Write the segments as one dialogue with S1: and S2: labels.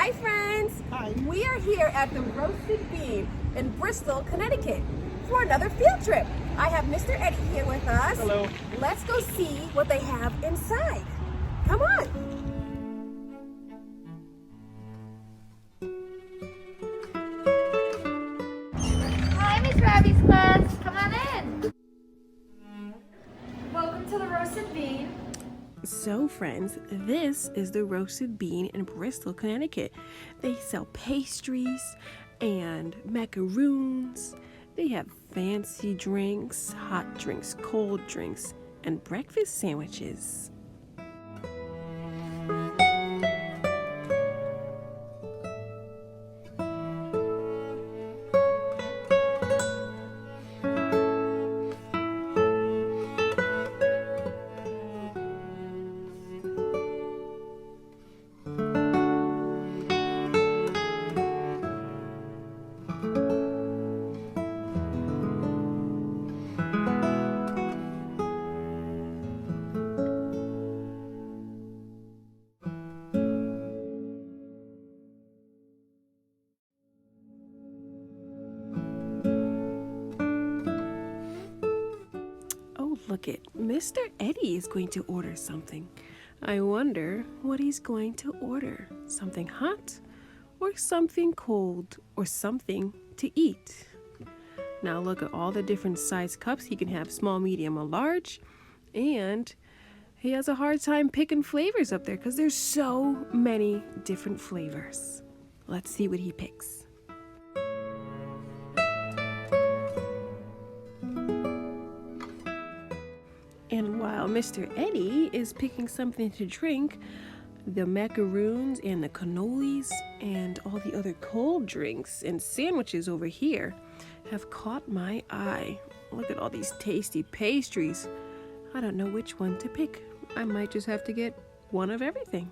S1: Hi friends!
S2: Hi.
S1: We are here at the Roasted Bean in Bristol, Connecticut for another field trip. I have Mr. Eddie here with us.
S2: Hello.
S1: Let's go see what they have inside. Come on.
S3: Hi, Miss Rabbit's class. Come on in. Welcome to the Roasted Bean.
S1: So friends, this is the Roasted Bean in Bristol, Connecticut. They sell pastries and macaroons. They have fancy drinks, hot drinks, cold drinks, and breakfast sandwiches. Look it, Mr. Eddie is going to order something. I wonder what he's going to order. Something hot or something cold or something to eat. Now look at all the different size cups. He can have small, medium, or large. And he has a hard time picking flavors up there because there's so many different flavors. Let's see what he picks. And while Mr. Eddie is picking something to drink, the macaroons and the cannolis and all the other cold drinks and sandwiches over here have caught my eye. Look at all these tasty pastries. I don't know which one to pick. I might just have to get one of everything.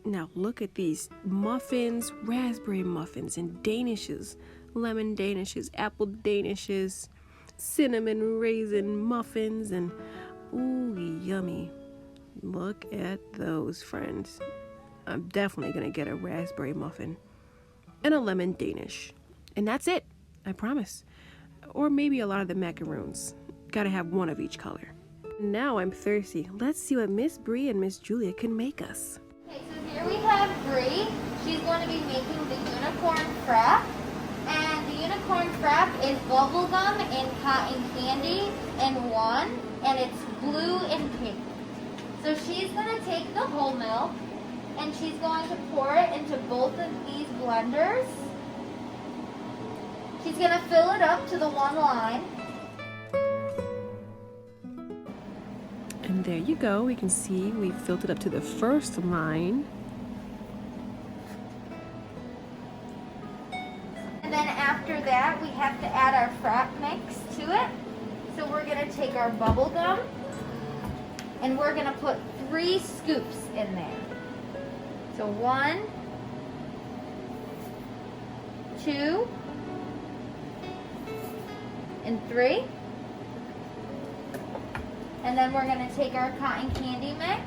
S1: Now look at these muffins, raspberry muffins and danishes, lemon danishes, apple danishes, cinnamon raisin muffins, and ooh, yummy. Look at those, friends. I'm definitely gonna get a raspberry muffin and a lemon danish. And that's it, I promise. Or maybe a lot of the macaroons. Gotta have one of each color. Now I'm thirsty. Let's see what Miss Bree and Miss Julia can make us.
S3: Okay, so here we have Bree. She's going to be making the unicorn frapp. And the unicorn frapp is bubblegum and cotton candy in one. And it's blue and pink. So she's going to take the whole milk and she's going to pour it into both of these blenders. She's going to fill it up to the one line.
S1: And there you go. We can see we filled it up to the first line.
S3: And then after that, we have to add our frapp mix to it. So we're going to take our bubble gum and we're going to put 3 scoops in there. So 1, 2, and 3. And then we're going to take our cotton candy mix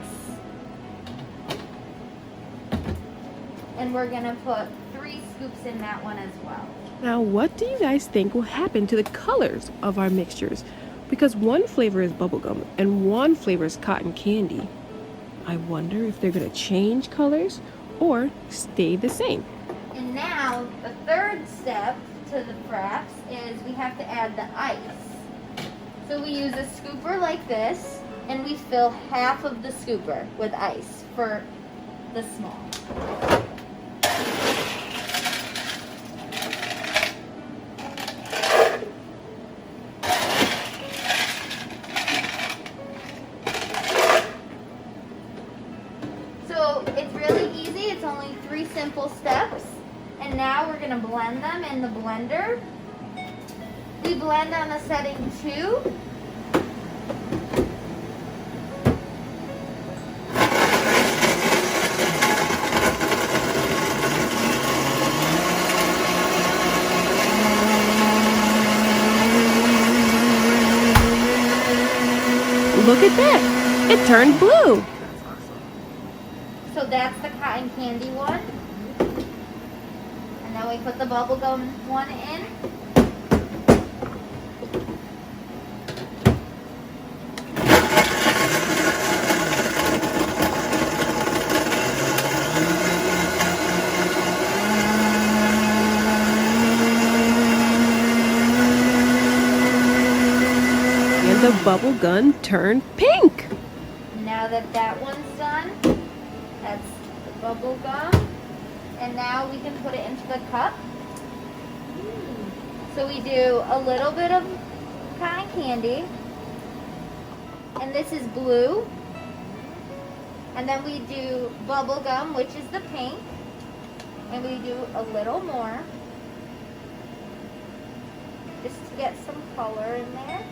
S3: and we're going to put 3 scoops in that one as well.
S1: Now, what do you guys think will happen to the colors of our mixtures? Because one flavor is bubblegum and one flavor is cotton candy. I wonder if they're going to change colors or stay the same.
S3: And now, the third step to the frapps is we have to add the ice. So we use a scooper like this, and we fill half of the scooper with ice for the small. simple steps. And now we're gonna blend them in the blender. We blend on a setting 2.
S1: Look at that! It turned blue!
S3: So that's the cotton candy one. And then we put the bubblegum one in.
S1: And the bubble gun turned pink!
S3: Now that that one's done, that's the bubble gum. And now we can put it into the cup. So we do a little bit of cotton candy. And this is blue. And then we do bubble gum, which is the pink. And we do a little more. Just to get some color in there.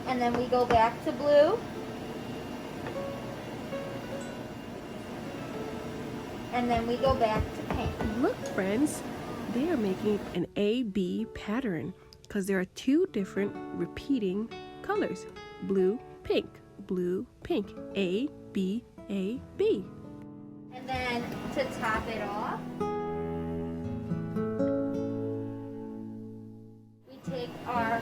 S3: And then we go back to blue. And then we go back to pink.
S1: Look, friends, they are making an A-B pattern because there are 2 different repeating colors. Blue, pink, blue, pink, A, B, A, B.
S3: And then to top it off, we take our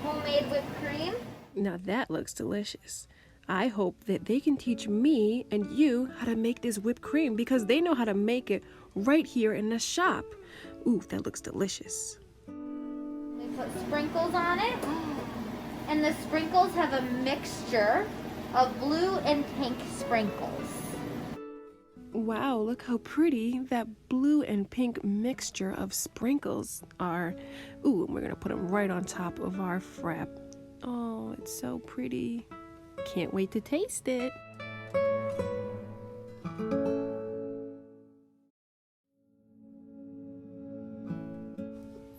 S3: homemade whipped cream.
S1: Now that looks delicious. I hope that they can teach me and you how to make this whipped cream because they know how to make it right here in the shop. Ooh, that looks delicious.
S3: We put sprinkles on it. And the sprinkles have a mixture of blue and pink sprinkles.
S1: Wow, look how pretty that blue and pink mixture of sprinkles are. Ooh, and we're gonna put them right on top of our frap. Oh, it's so pretty. Can't wait to taste it.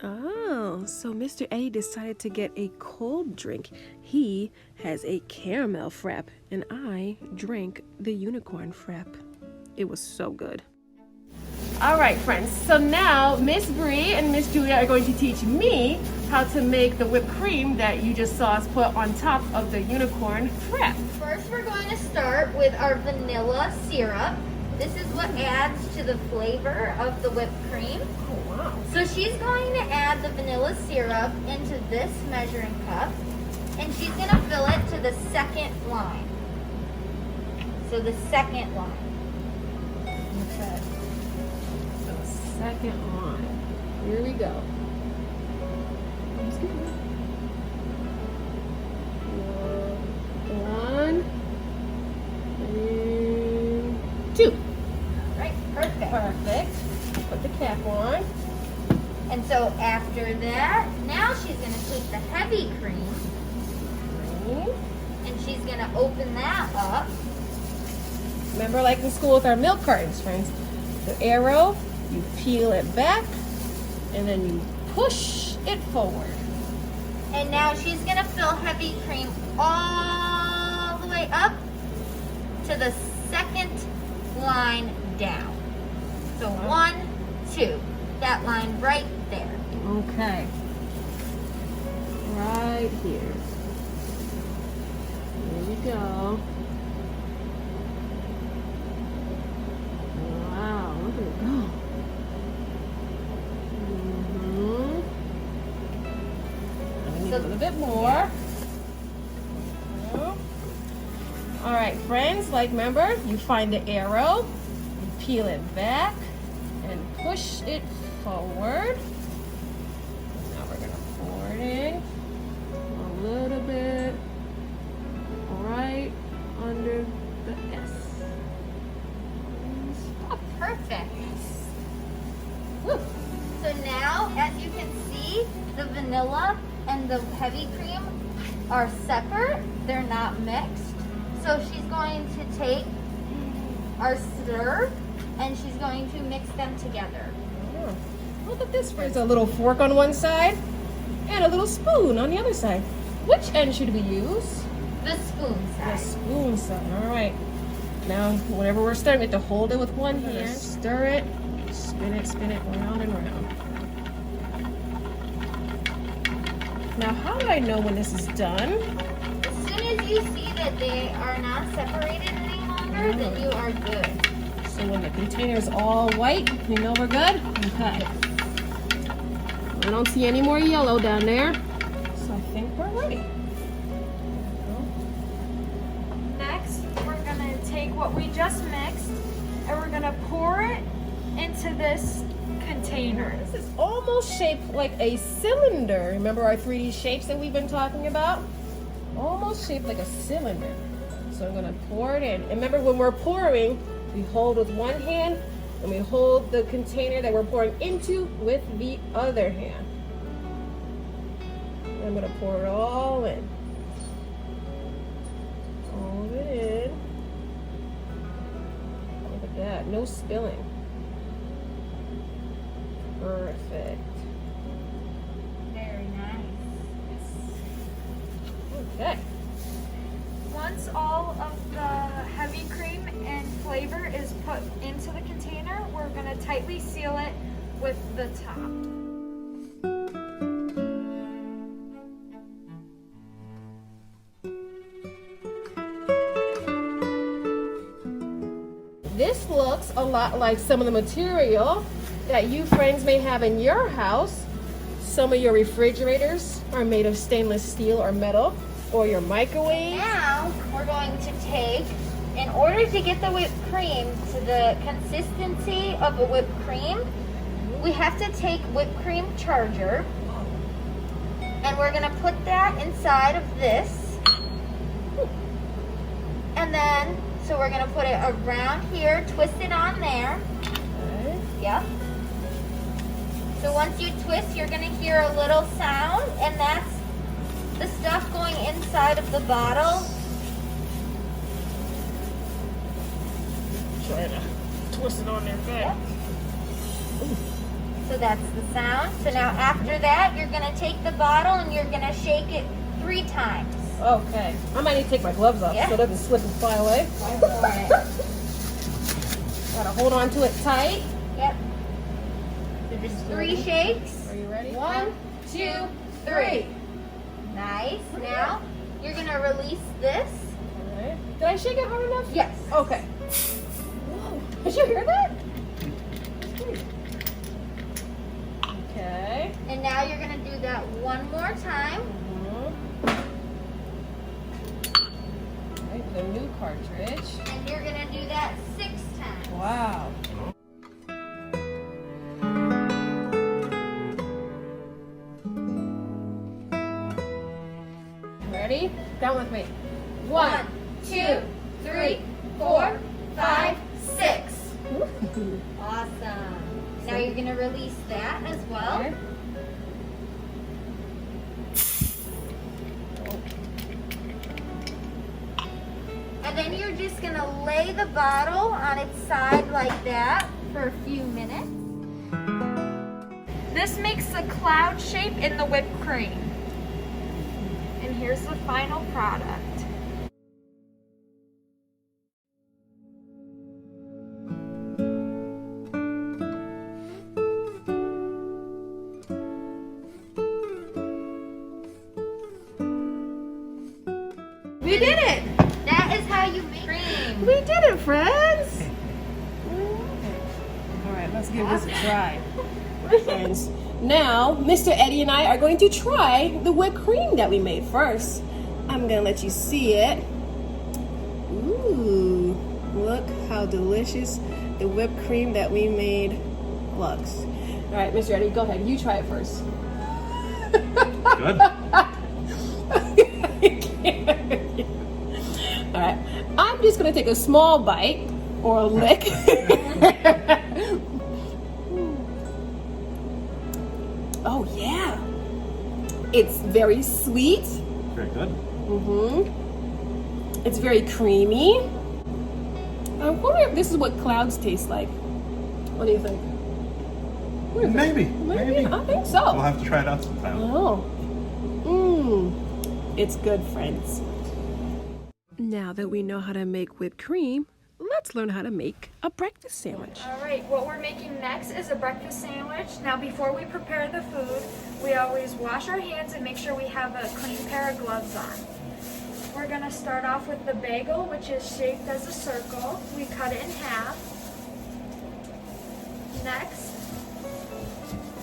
S1: Oh, so Mr. A decided to get a cold drink. He has a caramel frap, and I drank the unicorn frap. It was so good. All right, friends, so now Miss Bree and Miss Julia are going to teach me how to make the whipped cream that you just saw us put on top of the unicorn frap.
S3: First, we're going to start with our vanilla syrup. This is what adds to the flavor of the whipped cream.
S1: Oh, wow.
S3: So she's going to add the vanilla syrup into this measuring cup, and she's going to fill it to the second line. So the second line.
S1: Okay. So second line. Here we go. One and 2.
S3: All right, perfect.
S1: Perfect. Put the cap on.
S3: And so after that, now she's going to take the heavy cream, and she's going to open that up.
S1: Remember, like in school with our milk cartons, friends, the arrow, you peel it back, and then you push it forward.
S3: And now she's going to fill heavy cream all the way up to the second line down. So 1, 2, that line right there.
S1: Okay. Right here. There we go. Wow, look at it go. I need a little bit more. All right, friends, like remember, you find the arrow, you peel it back, and push it forward. Now we're gonna pour it in a little bit right under the S.
S3: Oh, perfect. Woo. So now, as you can see, the vanilla and the heavy cream are separate. They're not mixed. So she's going to take our stir and she's going to mix them together.
S1: Oh, look at this. There's a little fork on one side and a little spoon on the other side. Which end should we use?
S3: The spoon
S1: The
S3: side.
S1: spoon side. All right. Now, whenever we're stirring, we have to hold it with one hand. Stir it, spin it round and round. Now, how do I know when this is done?
S3: As soon as you see that they are not separated any longer, then you are good.
S1: So when the container is all white, you know we're good? Okay. I don't see any more yellow down there, so I think we're ready.
S2: Next, we're gonna take what we just mixed and we're gonna pour it into this container.
S1: This is almost shaped like a cylinder. Remember our 3D shapes that we've been talking about? Almost shaped like a cylinder. So I'm gonna pour it in. And remember, when we're pouring, we hold with one hand and we hold the container that we're pouring into with the other hand. And I'm gonna pour it all in. All of it in. Look at that, no spilling. Perfect.
S3: Very nice.
S1: Okay.
S2: Once all of the heavy cream and flavor is put into the container, we're gonna tightly seal it with the top.
S1: This looks a lot like some of the material that you friends may have in your house. Some of your refrigerators are made of stainless steel or metal, or your microwave.
S3: Now we're going to take, in order to get the whipped cream to the consistency of a whipped cream, we have to take whipped cream charger, and we're gonna put that inside of this. And then, so we're gonna put it around here, twist it on there.
S1: Okay.
S3: Yep. So once you twist, you're gonna hear a little sound, and that's the stuff going inside of the bottle.
S1: Try to twist it on there
S3: Yep.
S1: back.
S3: So that's the sound. So now after that, you're gonna take the bottle and you're gonna shake it 3 times.
S1: Okay. I might need to take my gloves off
S3: Yeah.
S1: so it doesn't slip and fly away.
S3: Go for it.
S1: Gotta hold on to it tight.
S3: Yep. So just 3 shakes.
S1: Are you ready?
S3: 1, 2, 3. Nice. Now you're gonna release this.
S1: Alright. Did I shake it hard enough?
S3: Yes.
S1: Okay. Whoa. Did you hear that? Okay.
S3: And now you're gonna do that one more time.
S1: Right, the new cartridge.
S3: And you're gonna do that 6 times.
S1: Wow. Ready? Count with me.
S3: 1, 2, 3, 4, 5, 6. Awesome. Now you're gonna release that as well.
S1: Okay.
S3: And then you're just gonna lay the bottle on its side like that for a few minutes.
S2: This makes a cloud shape in the whipped cream. And here's the final product.
S1: We did it!
S3: That is how you make cream.
S1: We did it, friends! Alright, let's give this a try. Friends, now Mr. Eddie and I are going to try the whipped cream that we made first. I'm gonna let you see it. Ooh, look how delicious the whipped cream that we made looks. Alright, Mr. Eddie, go ahead. You try it first.
S4: Good.
S1: Alright, I'm just gonna take a small bite or a lick. Oh yeah, it's very sweet.
S4: Very good.
S1: It's very creamy. I wonder if this is what clouds taste like. What do you think?
S4: Maybe.
S1: Maybe. I think
S4: We'll
S1: so.
S4: have to try it out sometime.
S1: Oh. It's good, friends. Now that we know how to make whipped cream, let's learn how to make a breakfast sandwich.
S2: All right, what we're making next is a breakfast sandwich. Now, before we prepare the food, we always wash our hands and make sure we have a clean pair of gloves on. We're gonna start off with the bagel, which is shaped as a circle. We cut it in half. Next,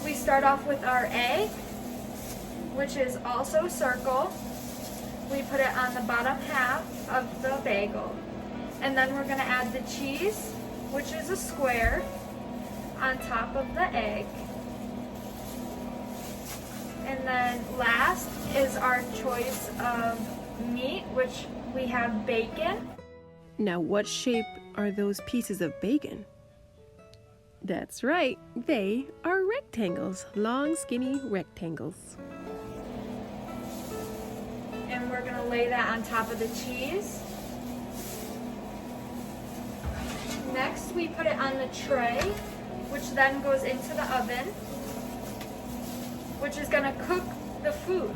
S2: we start off with our egg, which is also a circle. We put it on the bottom half of the bagel. And then we're gonna add the cheese, which is a square, on top of the egg. And then last is our choice of meat, which we have bacon.
S1: Now, what shape are those pieces of bacon? That's right, they are rectangles, long, skinny rectangles.
S2: And we're gonna lay that on top of the cheese. Next, we put it on the tray, which then goes into the oven, which is gonna cook the food.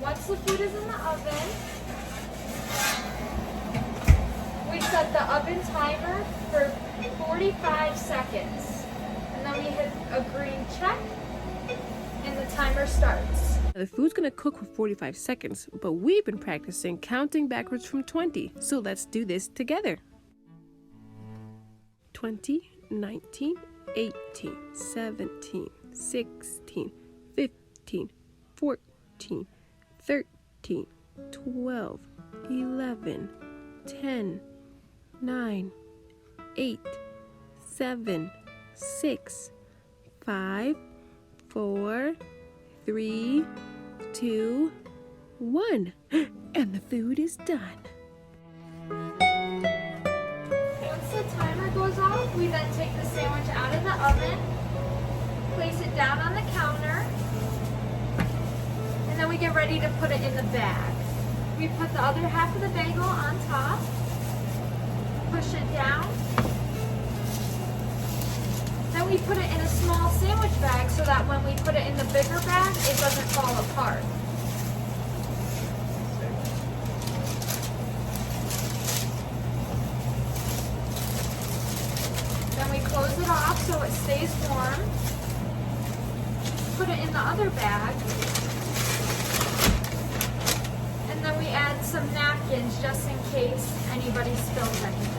S2: Once the food is in the oven, we set the oven timer for 45 seconds. And then we hit a green check, and the timer starts.
S1: The food's gonna cook for 45 seconds, but we've been practicing counting backwards from 20, so let's do this together. 20, 19, 18, 17, 16, 15, 14, 13, 12, 11, 10, 9, 8, 7, 6, 5, 4, 3, 2, 1. And the food is done.
S2: Once the timer goes off, we then take the sandwich out of the oven, place it down on the counter, and then we get ready to put it in the bag. We put the other half of the bagel on top, push it down, then we put it in a small sandwich bag so that when we put it in the bigger bag, it doesn't fall apart. Then we close it off so it stays warm. Put it in the other bag. And then we add some napkins just in case anybody spills anything.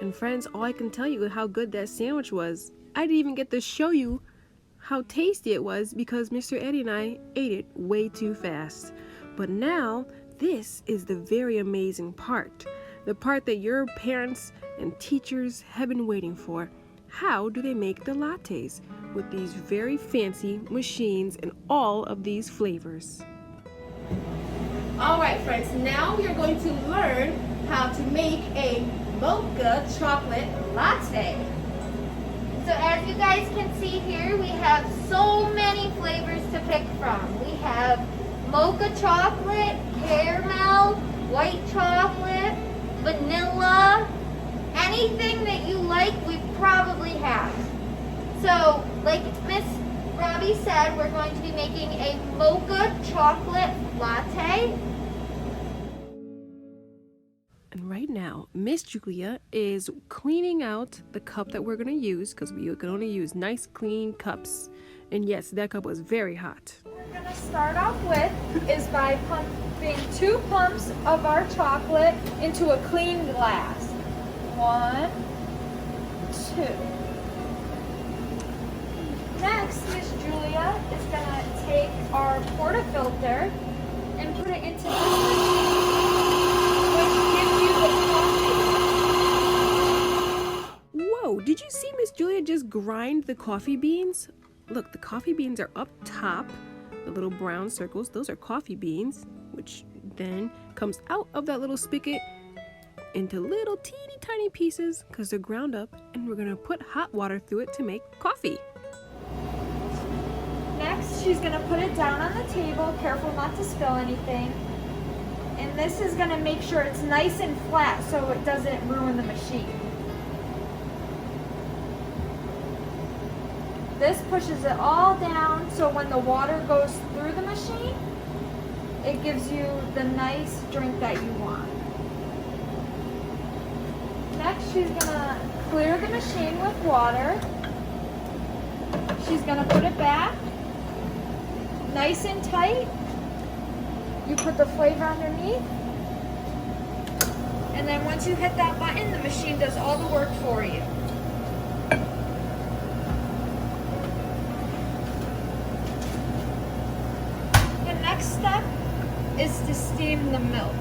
S1: And friends, all I can tell you is how good that sandwich was. I didn't even get to show you how tasty it was because Mr. Eddie and I ate it way too fast. But now, this is the very amazing part. The part that your parents and teachers have been waiting for. How do they make the lattes with these very fancy machines and all of these flavors?
S5: All right, friends, now we are going to learn how to make a Mocha chocolate latte.
S3: So as you guys can see here, we have so many flavors to pick from. We have mocha chocolate, caramel, white chocolate, vanilla, anything that you like, we probably have. So, like Miss Robbie said, we're going to be making a mocha chocolate latte.
S1: And right now, Miss Julia is cleaning out the cup that we're going to use because we can only use nice clean cups. And yes, that cup was very hot.
S2: What we're going to start off with is by pumping 2 pumps of our chocolate into a clean glass. 1, 2. Next, Miss Julia is going to take our portafilter and put it into this machine, which gives you the coffee.
S1: Whoa, did you see Miss Julia just grind the coffee beans? Look, the coffee beans are up top, the little brown circles, those are coffee beans, which then comes out of that little spigot into little teeny tiny pieces because they're ground up, and we're gonna put hot water through it to make coffee.
S2: Next, she's gonna put it down on the table, careful not to spill anything. And this is gonna make sure it's nice and flat so it doesn't ruin the machine. This pushes it all down so when the water goes through the machine, it gives you the nice drink that you want. Next, she's gonna clear the machine with water. She's gonna put it back, nice and tight. You put the flavor underneath. And then once you hit that button, the machine does all the work for you. The next step is to steam the milk.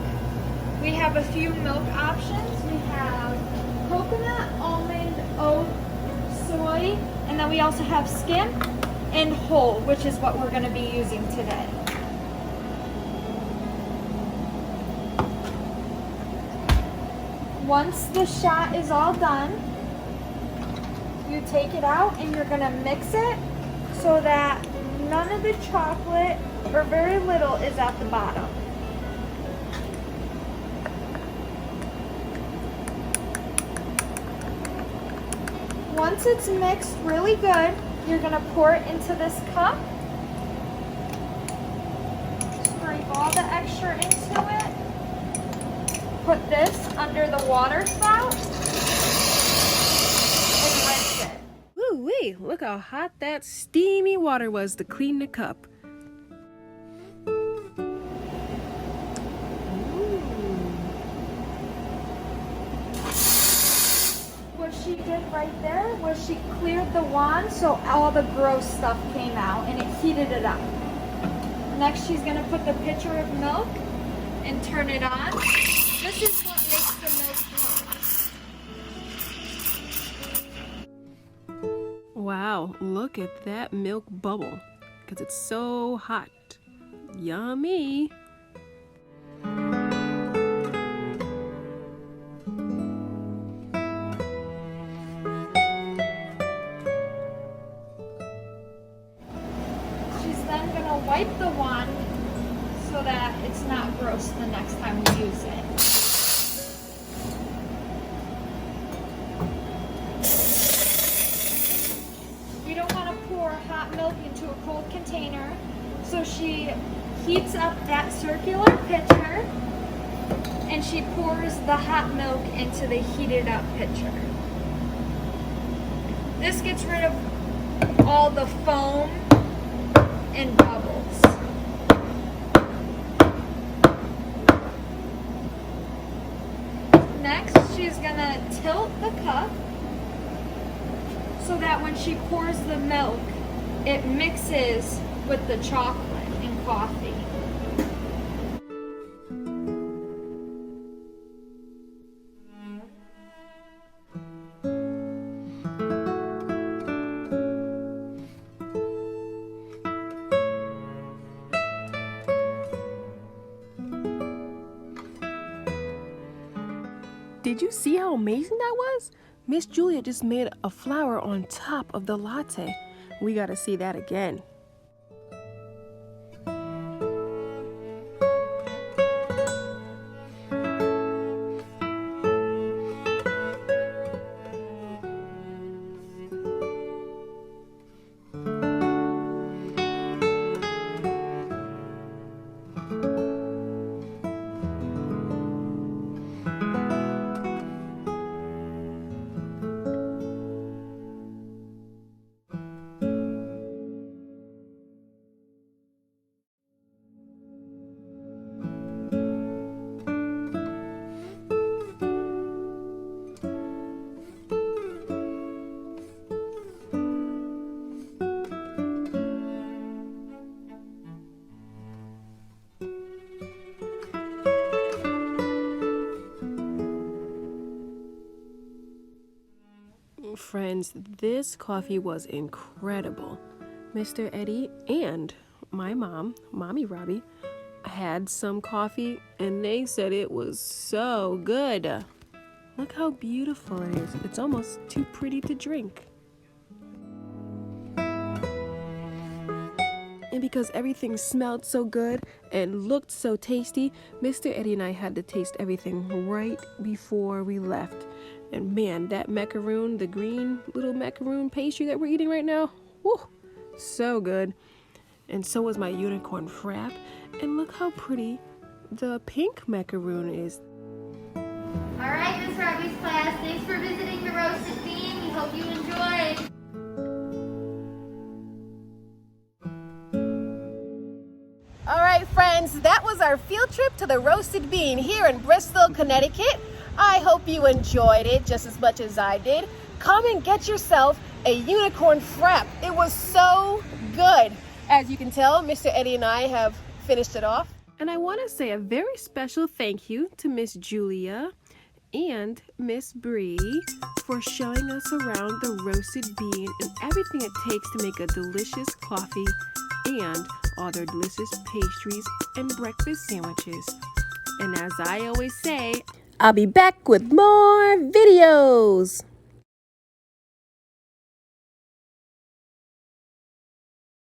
S2: We have a few milk options. We have coconut, almond, oat, soy, and then we also have skim and whole, which is what we're going to be using today. Once the shot is all done, you take it out and you're going to mix it so that none of the chocolate or very little is at the bottom. Once it's mixed really good, you're going to pour it into this cup. Scrape all the extra into it. Put this under the water spout and rinse it.
S1: Woo-wee, look how hot that steamy water was to clean the cup.
S2: What she did right there was she cleared the wand so all the gross stuff came out and it heated it up. Next, she's going to put the pitcher of milk and turn it on. This is what makes the milk pop.
S1: Wow, look at that milk bubble, because it's so hot. Yummy.
S2: She's then going to wipe the wand so that it's not gross the next time we use it. You don't want to pour hot milk into a cold container, so she heats up that circular pitcher and she pours the hot milk into the heated up pitcher. This gets rid of all the foam and bubbles. Next, she's gonna tilt the cup so that when she pours the milk, it mixes with the chocolate and coffee.
S1: Did you see how amazing that was? Miss Julia just made a flower on top of the latte. We gotta see that again. Friends, this coffee was incredible. Mr. Eddie and my mom, Mommy Robbie, had some coffee and they said it was so good. Look how beautiful it is. It's almost too pretty to drink. And because everything smelled so good and looked so tasty, Mr. Eddie and I had to taste everything right before we left. And man, that macaroon, the green little macaroon pastry that we're eating right now, whew, so good. And so was my unicorn frap. And look how pretty the pink macaroon is.
S3: All right, Miss Robbie's class, thanks for visiting the roasted bean. We hope you enjoyed.
S5: All right, friends, that was our field trip to the roasted bean here in Bristol, Connecticut. I hope you enjoyed it just as much as I did. Come and get yourself a unicorn frap. It was so good. As you can tell, Mr. Eddie and I have finished it off.
S1: And I want to say a very special thank you to Miss Julia and Miss Bree for showing us around the roasted bean and everything it takes to make a delicious coffee and all their delicious pastries and breakfast sandwiches. And as I always say, I'll be back with more videos.